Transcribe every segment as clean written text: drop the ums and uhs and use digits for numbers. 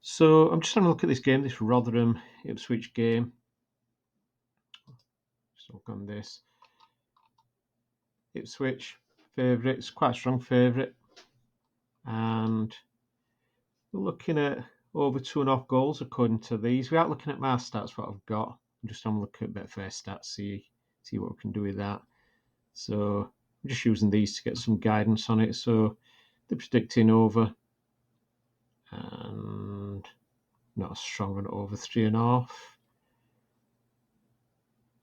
So I'm just having a look at this game, this Rotherham Ipswich game. Just look on this. Ipswich favourites, quite a strong favourite. And we're looking at over 2.5 goals according to these. We aren't looking at my stats, what I've got. I'm just having a look at Betfair stats, see what we can do with that. So I'm just using these to get some guidance on it. So they're predicting over and not strong on over 3.5.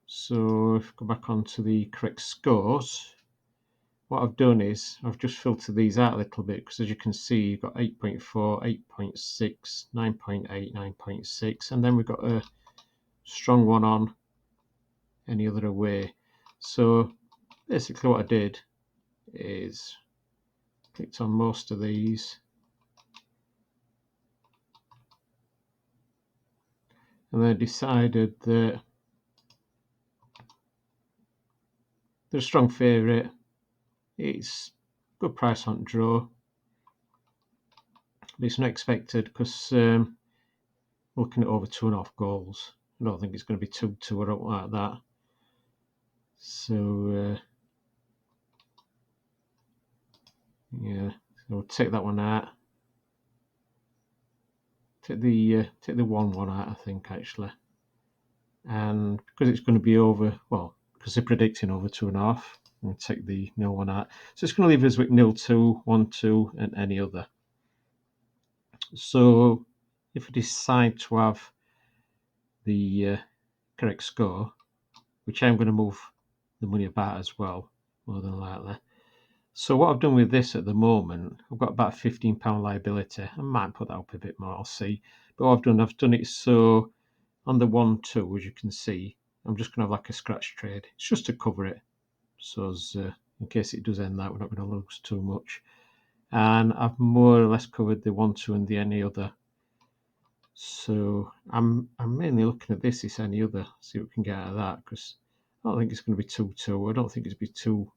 So if we go back onto the correct scores, what I've done is I've just filtered these out a little bit because as you can see, you've got 8.4, 8.6, 9.8, 9.6, and then we've got a strong one on any other away. So basically what I did is clicked on most of these and then decided that they're a strong favourite. It's good price on draw, but it's not expected because looking at over 2.5 goals. I don't think it's going to be 2-2 or anything like that. So yeah, so we'll take that one out. Take the 1-1 out, I think, actually. And because it's going to be over, well, because they're predicting over 2.5, we'll take the 0-1 out. So it's going to leave us with 0-2, 1-2, and any other. So if we decide to have the correct score, which I'm going to move the money about as well, more than likely. So what I've done with this at the moment, I've got about £15 liability. I might put that up a bit more, I'll see. But what I've done it so on the 1-2, as you can see, I'm just going to have like a scratch trade. It's just to cover it. So as, in case it does end that, we're not going to lose too much. And I've more or less covered the 1-2 and the any other. So I'm mainly looking at this any other, see what we can get out of that, because I don't think it's going to be 2-2. I don't think it's going to be too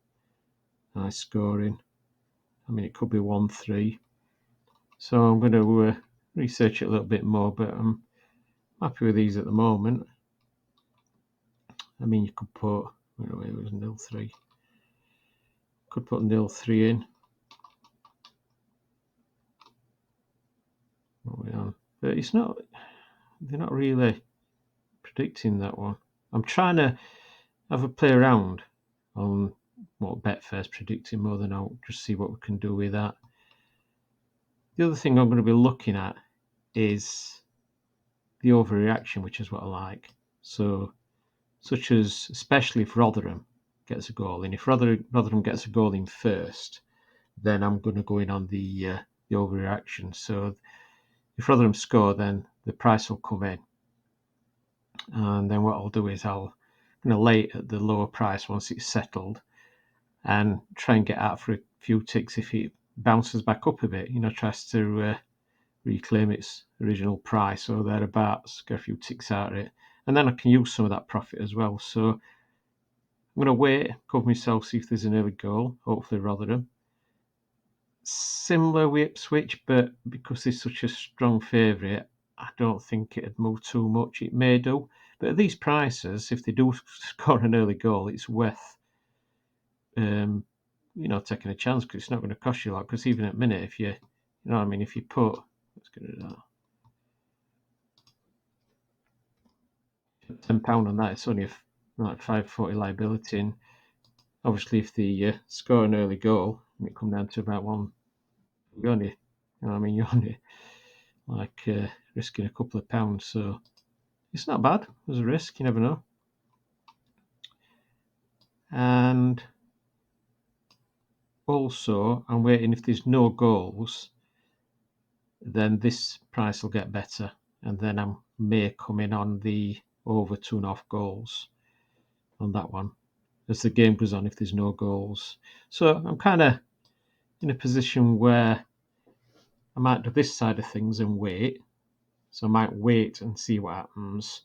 nice scoring. I mean, it could be 1-3. So I'm going to research it a little bit more, but I'm happy with these at the moment. I mean, you could put, it was 0-3. Could put 0-3 in. What are we on? But it's not, they're not really predicting that one. I'm trying to have a play around on what Betfair's predicting more than I'll just see what we can do with that. The other thing I'm going to be looking at is the overreaction, which is what I like. So, such as especially if Rotherham gets a goal in. If Rotherham gets a goal in first, then I'm going to go in on the overreaction. So if Rotherham score, then the price will come in. And then what I'll do is I'll lay it at the lower price once it's settled and try and get out for a few ticks if it bounces back up a bit, tries to reclaim its original price or thereabouts, get a few ticks out of it. And then I can use some of that profit as well. So I'm going to wait, cover myself, see if there's an early goal, hopefully Rotherham. Similar with Ipswich, but because it's such a strong favourite, I don't think it'd move too much. It may do, but at these prices, if they do score an early goal, it's worth taking a chance because it's not going to cost you a lot. Because even at minute, if you know what I mean, if you put, let's get rid of that, £10 on that, it's only like £5.40 liability. And obviously, if they score an early goal, and it come down to about one, you only, you're only like risking a couple of pounds. So it's not bad as a risk. You never know. And also, I'm waiting if there's no goals, then this price will get better, and then I may come in on the over 2.5 goals on that one as the game goes on if there's no goals. So I'm kind of in a position where I might do this side of things and wait. So I might wait and see what happens.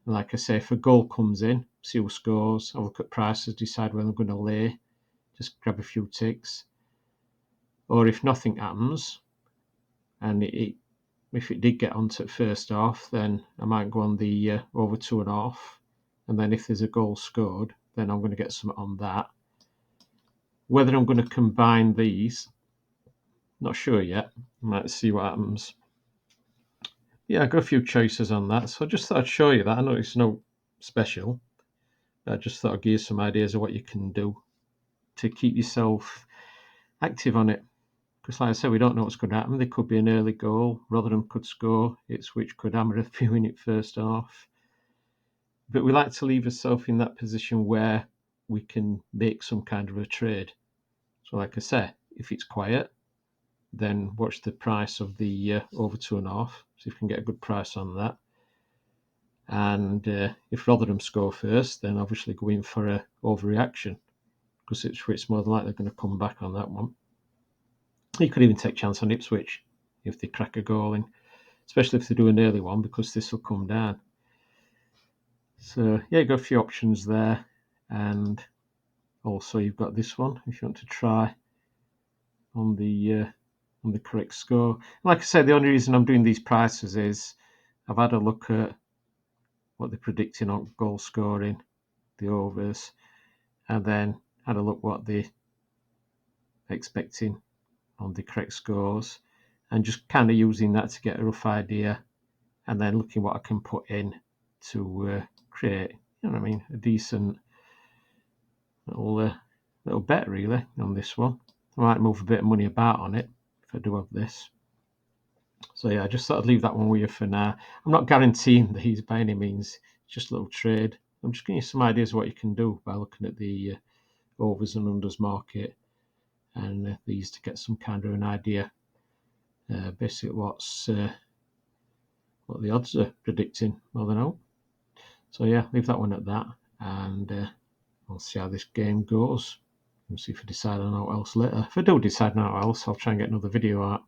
And like I say, if a goal comes in, see who scores, I'll look at prices, decide whether I'm going to lay, just grab a few ticks. Or if nothing happens and it if it did get onto first half, then I might go on the over 2.5, and then if there's a goal scored, then I'm going to get some on that. Whether I'm going to combine these, not sure yet. Might see what happens. Yeah, I got a few choices on that, so I just thought I'd show you that. I know it's no special, but I just thought I'd give you some ideas of what you can do to keep yourself active on it. Because, like I said, we don't know what's going to happen. There could be an early goal. Rotherham could score. Ipswich could hammer a few in it first half. But we like to leave ourselves in that position where we can make some kind of a trade. So, like I say, if it's quiet, then watch the price of the over 2.5. See if we can get a good price on that. And if Rotherham score first, then obviously go in for a overreaction, because it's more than likely going to come back on that one. You could even take a chance on Ipswich if they crack a goal in, especially if they do an early one, because this will come down. So yeah, you've got a few options there, and also you've got this one if you want to try on the correct score. Like I said, the only reason I'm doing these prices is I've had a look at what they're predicting on goal scoring, the overs, and then had a look what they're expecting on the correct scores, and just kind of using that to get a rough idea, and then looking what I can put in to create, a decent little bet really on this one. I might move a bit of money about on it if I do have this. So yeah, I just thought I'd leave that one with you for now. I'm not guaranteeing these by any means. It's just a little trade. I'm just giving you some ideas of what you can do by looking at the overs and unders market, and these to get some kind of an idea. Basically, what the odds are predicting more than out. So yeah, leave that one at that, and we'll see how this game goes. We'll see if I decide on what else later. If I do decide on what else, I'll try and get another video out.